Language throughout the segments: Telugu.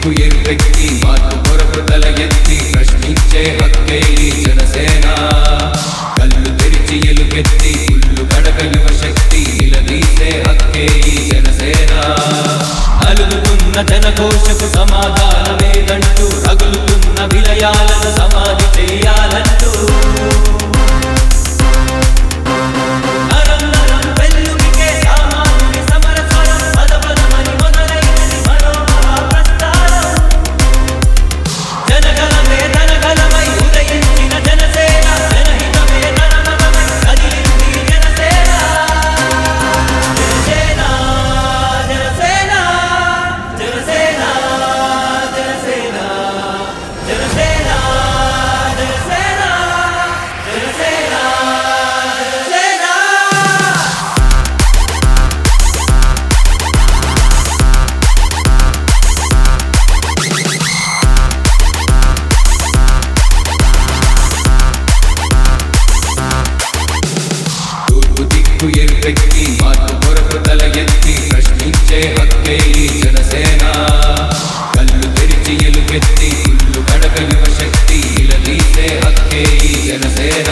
దిక్కు ఎరుపెక్కి మార్పు కొరకు తల ఎత్తి ప్రశ్నించే హక్కే ఈ జనసేన. కళ్ళు తెరిచి ఎలుగెత్తి ఉల్లు కడక యువశక్తి నిలదీసే హక్కే ఈ జనసేన. అలుగుతున్న జనకోశకు సమాధానమేదంటూ రగులుతున్న విలయాలను సమాధి చెయ్యాలంటూ ఎరుపెక్కి మార్పు కొరకు తల ఎత్తి ప్రశ్నించే హక్కే ఈ జనసేన. కళ్ళు తెరిచి ఎలుగెత్తి ఉల్లు కడక యువశక్తి నిలదీసే హక్కే ఈ జనసేన.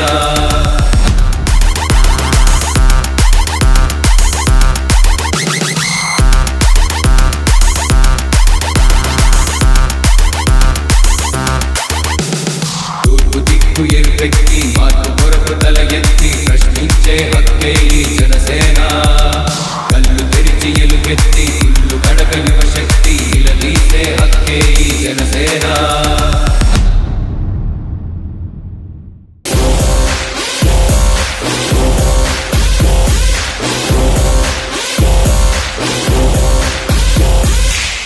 తూర్పు దిక్కు ఎరుపెక్కి